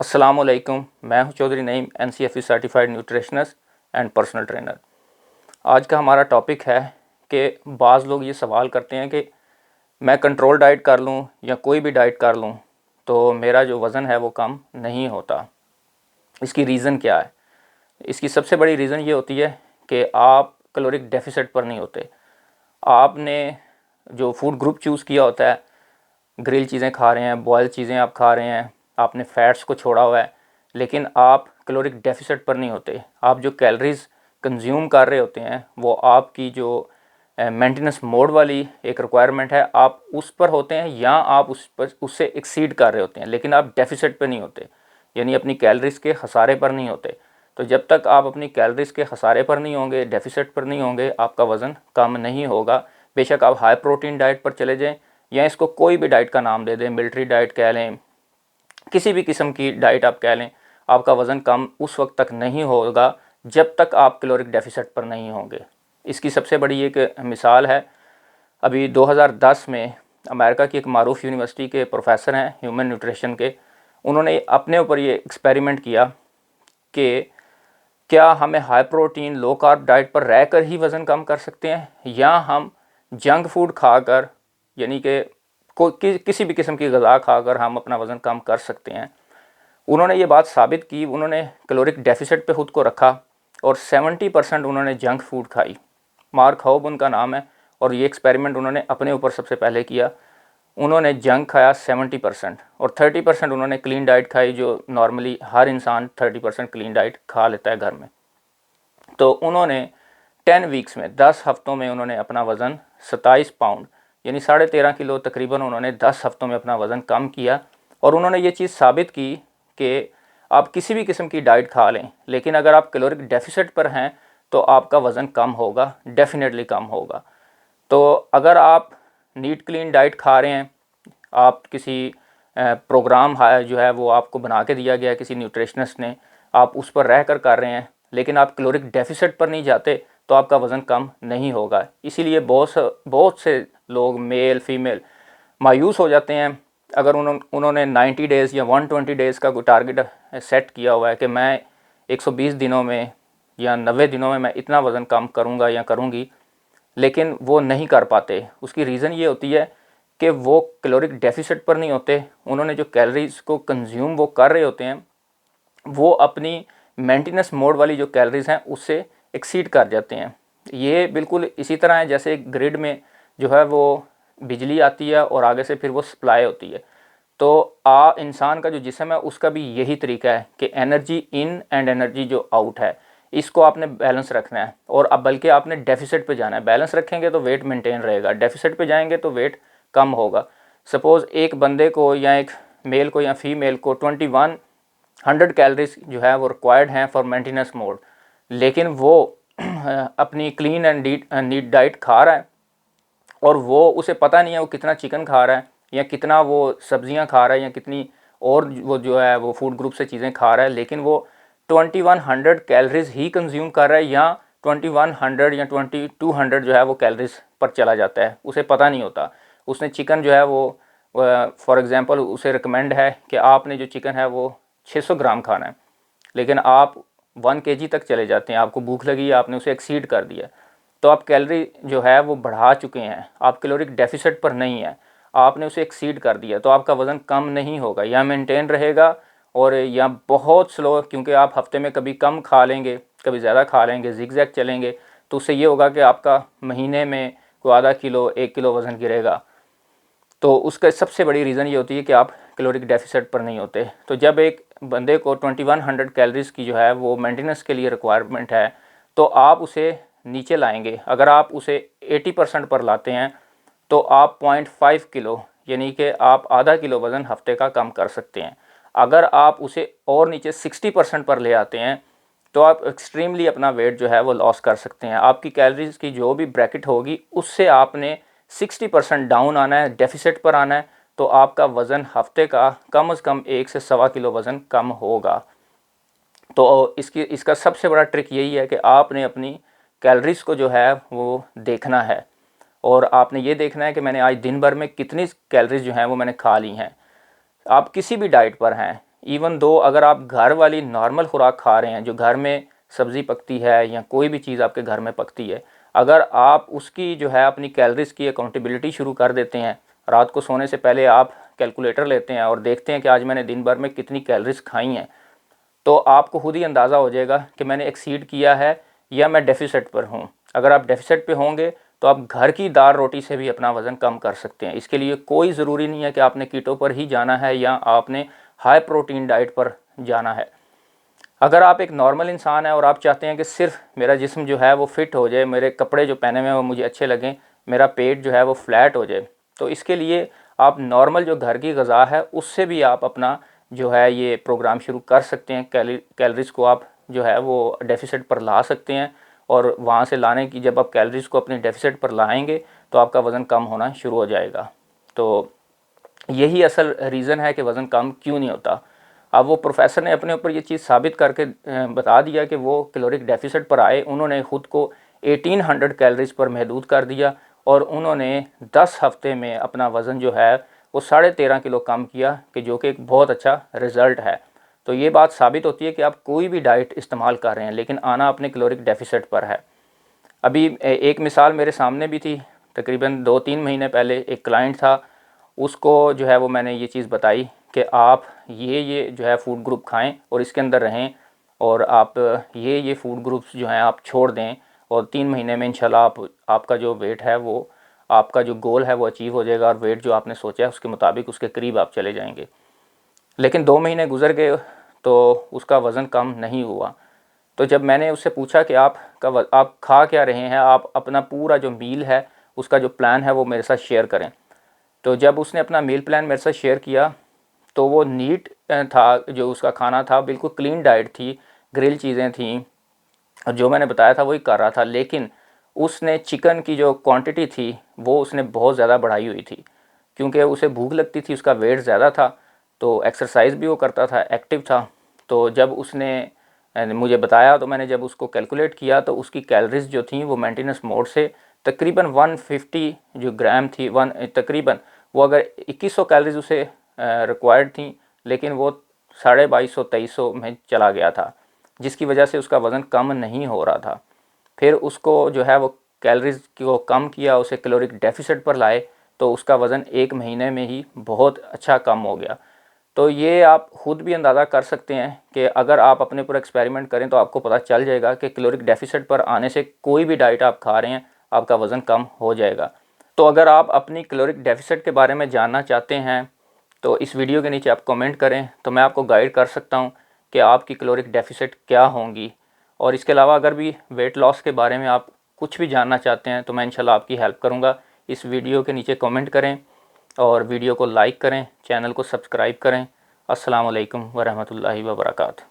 अस्सलामुअलैकुम। मैं हूं Chaudhary Naeem, NCFE certified nutritionist and personal trainer. आज का हमारा टॉपिक है कि बाज़ लोग ये सवाल करते हैं कि मैं कंट्रोल डाइट कर लूं या कोई भी डाइट कर लूं तो मेरा जो वज़न है वो कम नहीं होता। इसकी रीज़न क्या है? इसकी सबसे बड़ी रीज़न ये होती है कि आप कैलोरिक डेफिसिट पर नहीं होते। आपने जो फूड ग्रुप चूज़ किया होता है, ग्रिल चीज़ें खा रहे हैं, बॉयल चीज़ें आप खा रहे हैं, आपने फ़ैट्स को छोड़ा हुआ है, लेकिन आप कैलोरिक डेफिसिट पर नहीं होते। आप जो कैलोरीज़ कंज्यूम कर रहे होते हैं वो आपकी जो मेंटेनेंस मोड वाली एक रिक्वायरमेंट है, आप उस पर होते हैं या आप उससे एक्सीड कर रहे होते हैं, लेकिन आप डेफिसिट पर नहीं होते, यानी अपनी कैलोरीज़ के खसारे पर नहीं होते। तो जब तक आप अपनी कैलोरीज़ के खसारे पर नहीं होंगे, डेफिसिट पर नहीं होंगे, आपका वज़न कम नहीं होगा। बेशक आप हाई प्रोटीन डाइट पर चले जाएँ या इसको कोई भी डाइट का नाम दे दें, मिलिट्री डाइट कह लें, किसी भी किस्म की डाइट आप कह लें, आपका वज़न कम उस वक्त तक नहीं होगा जब तक आप कैलोरिक डेफिसिट पर नहीं होंगे। इसकी सबसे बड़ी एक मिसाल है, अभी 2010 में अमेरिका की एक मारूफ यूनिवर्सिटी के प्रोफेसर हैं ह्यूमन न्यूट्रिशन के, उन्होंने अपने ऊपर ये एक्सपेरिमेंट किया कि क्या हमें high protein low carb diet पर रहकर ही वज़न कम कर सकते हैं या हम जंक फूड खाकर, यानी कि किसी भी किस्म की ग़िज़ा खाकर हम अपना वज़न कम कर सकते हैं। उन्होंने ये बात साबित की। उन्होंने कैलोरिक डेफिसिट पे ख़ुद को रखा और 70% उन्होंने जंक फूड खाई। मार्क हॉब उनका नाम है और ये एक्सपेरिमेंट उन्होंने अपने ऊपर सबसे पहले किया। उन्होंने जंक खाया 70% और 30% उन्होंने क्लीन डाइट खाई, जो नॉर्मली हर इंसान 30% क्लीन डाइट खा लेता है घर में। तो उन्होंने 10 वीक्स में, 10 हफ्तों में उन्होंने अपना वज़न 27 पाउंड यानी 13.5 किलो तकरीबन उन्होंने 10 हफ्तों में अपना वज़न कम किया। और उन्होंने ये चीज़ साबित की कि आप किसी भी किस्म की डाइट खा लें, लेकिन अगर आप कैलोरिक डेफिसिट पर हैं तो आपका वज़न कम होगा, डेफिनेटली कम होगा। तो अगर आप नीट क्लीन डाइट खा रहे हैं, आप किसी प्रोग्राम जो है वो आपको बना के दिया गया है किसी न्यूट्रिशनिस्ट ने, आप उस पर रह कर रहे हैं, लेकिन आप कैलोरिक डेफिसिट पर नहीं जाते तो आपका वज़न कम नहीं होगा। इसीलिए बहुत से लोग, मेल फीमेल, मायूस हो जाते हैं अगर उन्होंने 90 डेज़ या 120 डेज़ का कोई टारगेट सेट किया हुआ है कि मैं 120 दिनों में या 90 दिनों में मैं इतना वज़न कम करूँगा या करूँगी, लेकिन वो नहीं कर पाते। उसकी रीज़न ये होती है कि वो कैलोरिक डेफिसिट पर नहीं होते। उन्होंने जो कैलोरीज़ को कंज्यूम वो कर रहे होते हैं वो अपनी मेंटेनेंस मोड वाली जो कैलोरीज़ हैं उससे एक्सीड कर जाते हैं। ये बिल्कुल इसी तरह है जैसे ग्रिड में जो है वो बिजली आती है और आगे से फिर वो सप्लाई होती है। तो इंसान का जो जिस्म है उसका भी यही तरीका है कि एनर्जी इन एंड एनर्जी जो आउट है, इसको आपने बैलेंस रखना है। और अब बल्कि आपने डेफिसिट पे जाना है। बैलेंस रखेंगे तो वेट मेंटेन रहेगा, डेफिसिट पे जाएंगे तो वेट कम होगा। सपोज़ एक बंदे को या एक मेल को या फीमेल को 2100 कैलोरीज जो है वो रिक्वायर्ड हैं फॉर मेंटेनेंस मोड, लेकिन वो अपनी क्लीन एंड नीट डाइट खा रहा है और वो उसे पता नहीं है वो कितना चिकन खा रहा है या कितना वो सब्जियां खा रहा है या कितनी और वो जो है वो फूड ग्रुप से चीज़ें खा रहा है, लेकिन वो 2100 कैलोरीज ही कंज्यूम कर रहा है या 2100 या 2200 जो है वो कैलोरीज पर चला जाता है, उसे पता नहीं होता। उसने चिकन जो है वो फॉर एग्ज़ाम्पल उसे रिकमेंड है कि आपने जो चिकन है वो 600 ग्राम खाना है, लेकिन आप 1 kg तक चले जाते हैं, आपको भूख लगी, आपने उसे एक्सीड कर दिया, तो आप कैलोरी जो है वो बढ़ा चुके हैं, आप कैलोरिक डेफिसिट पर नहीं है, आपने उसे एक्सीड कर दिया, तो आपका वज़न कम नहीं होगा, या मेंटेन रहेगा और या बहुत स्लो, क्योंकि आप हफ्ते में कभी कम खा लेंगे, कभी ज़्यादा खा लेंगे, जिगजैग चलेंगे, तो उससे ये होगा कि आपका महीने में कोई आधा किलो 1 किलो वज़न गिरेगा। तो उसका सबसे बड़ी रीज़न ये होती है कि आप कैलोरिक डेफिसिट पर नहीं होते। तो जब एक बंदे को 2100 कैलोरीज़ की जो है वो मेंटेनेंस के लिए रिक्वायरमेंट है, तो आप उसे नीचे लाएंगे। अगर आप उसे 80% पर लाते हैं तो आप 0.5 किलो यानी कि आप आधा किलो वज़न हफ्ते का कम कर सकते हैं। अगर आप उसे और नीचे 60% पर ले आते हैं तो आप एक्सट्रीमली अपना वेट जो है वो लॉस कर सकते हैं। आपकी कैलोरीज़ की जो भी ब्रैकेट होगी उससे आपने 60% डाउन आना है, डेफिसिट पर आना है, तो आपका वज़न हफ्ते का कम से कम 1 से 1.25 किलो वज़न कम होगा। तो इसका सबसे बड़ा ट्रिक यही है कि आपने अपनी कैलोरीज़ को जो है वो देखना है और आपने ये देखना है कि मैंने आज दिन भर में कितनी कैलोरीज़ जो हैं वो मैंने खा ली हैं। आप किसी भी डाइट पर हैं, इवन दो अगर आप घर वाली नॉर्मल खुराक खा रहे हैं, जो घर में सब्ज़ी पकती है या कोई भी चीज़ आपके घर में पकती है, अगर आप उसकी जो है अपनी कैलोरीज़ की अकाउंटेबिलिटी शुरू कर देते हैं, रात को सोने से पहले आप कैलकुलेटर लेते हैं और देखते हैं कि आज मैंने दिन भर में कितनी कैलोरीज़ खाई हैं, तो आपको खुद ही अंदाज़ा हो जाएगा कि मैंने एक्सीड किया है या मैं डेफिसिट पर हूँ। अगर आप डेफिसिट पे होंगे तो आप घर की दाल रोटी से भी अपना वज़न कम कर सकते हैं। इसके लिए कोई ज़रूरी नहीं है कि आपने कीटो पर ही जाना है या आपने हाई प्रोटीन डाइट पर जाना है। अगर आप एक नॉर्मल इंसान है और आप चाहते हैं कि सिर्फ मेरा जिस्म जो है वो फिट हो जाए, मेरे कपड़े जो पहने हुए हैं वो मुझे अच्छे लगें, मेरा पेट जो है वो फ्लैट हो जाए, तो इसके लिए आप नॉर्मल जो घर की ग़िज़ा है उससे भी आप अपना जो है ये प्रोग्राम शुरू कर सकते हैं। कैलोरीज़ को आप जो है वो डेफिसिट पर ला सकते हैं और वहाँ से लाने की जब आप कैलोरीज़ को अपने डेफिसिट पर लाएंगे तो आपका वज़न कम होना शुरू हो जाएगा। तो यही असल रीज़न है कि वज़न कम क्यों नहीं होता। अब वो प्रोफेसर ने अपने ऊपर ये चीज़ साबित करके बता दिया कि वो कैलोरिक डेफिसिट पर आए, उन्होंने ख़ुद को 1800 कैलोरीज़ पर महदूद कर दिया और उन्होंने 10 हफ्ते में अपना वज़न जो है वो 13.5 किलो कम किया, कि जो कि एक बहुत अच्छा रिज़ल्ट है। तो ये बात साबित होती है कि आप कोई भी डाइट इस्तेमाल कर रहे हैं लेकिन आना अपने कैलोरिक डेफिसिट पर है। अभी एक मिसाल मेरे सामने भी थी, तकरीबन 2-3 महीने पहले एक क्लाइंट था, उसको जो है वो मैंने ये चीज़ बताई कि आप ये जो है फूड ग्रुप खाएं और इसके अंदर रहें और आप ये फूड ग्रुप्स जो हैं आप छोड़ दें और 3 महीने में इंशाल्लाह आपका जो वेट है वो, आपका जो गोल है वो अचीव हो जाएगा और वेट जो आपने सोचा है उसके मुताबिक उसके करीब आप चले जाएंगे। लेकिन 2 महीने गुजर गए तो उसका वज़न कम नहीं हुआ। तो जब मैंने उससे पूछा कि आप खा क्या रहे हैं, आप अपना पूरा जो मील है उसका जो प्लान है वो मेरे साथ शेयर करें। तो जब उसने अपना मील प्लान मेरे साथ शेयर किया तो वो नीट था, जो उसका खाना था बिल्कुल क्लीन डाइट थी, ग्रिल चीज़ें थी और जो मैंने बताया था वही कर रहा था। लेकिन उसने चिकन की जो क्वांटिटी थी वो उसने बहुत ज़्यादा बढ़ाई हुई थी, क्योंकि उसे भूख लगती थी, उसका वेट ज़्यादा था, तो एक्सरसाइज भी वो करता था, एक्टिव था। तो जब उसने मुझे बताया तो मैंने जब उसको कैलकुलेट किया तो उसकी कैलोरीज जो थी वो मेंटेनेंस मोड से तकरीबन 150 जो ग्राम थी, तकरीबन वो अगर 2100 कैलोरीज उसे रिक्वायर्ड थी, लेकिन वो 2250-2300 में चला गया था, जिसकी वजह से उसका वज़न कम नहीं हो रहा था। फिर उसको जो है वो कैलोरीज़ को कम किया, उसे कैलोरिक डेफिसिट पर लाए, तो उसका वज़न 1 महीने में ही बहुत अच्छा कम हो गया। तो ये आप ख़ुद भी अंदाज़ा कर सकते हैं कि अगर आप अपने ऊपर एक्सपेरिमेंट करें तो आपको पता चल जाएगा कि कैलोरिक डेफिसिट पर आने से कोई भी डाइट आप खा रहे हैं आपका वज़न कम हो जाएगा। तो अगर आप अपनी कैलोरिक डेफिसिट के बारे में जानना चाहते हैं तो इस वीडियो के नीचे आप कमेंट करें, तो मैं आपको गाइड कर सकता हूं कि आपकी कैलोरिक डेफिसिट क्या होंगी। और इसके अलावा अगर भी वेट लॉस के बारे में आप कुछ भी जानना चाहते हैं तो मैं इंशाल्लाह आपकी हेल्प करूंगा। इस वीडियो के नीचे कमेंट करें और वीडियो को लाइक करें, चैनल को सब्सक्राइब करें। अस्सलाम वालेकुम वरहमतुल्लाहि वबरकातुहू।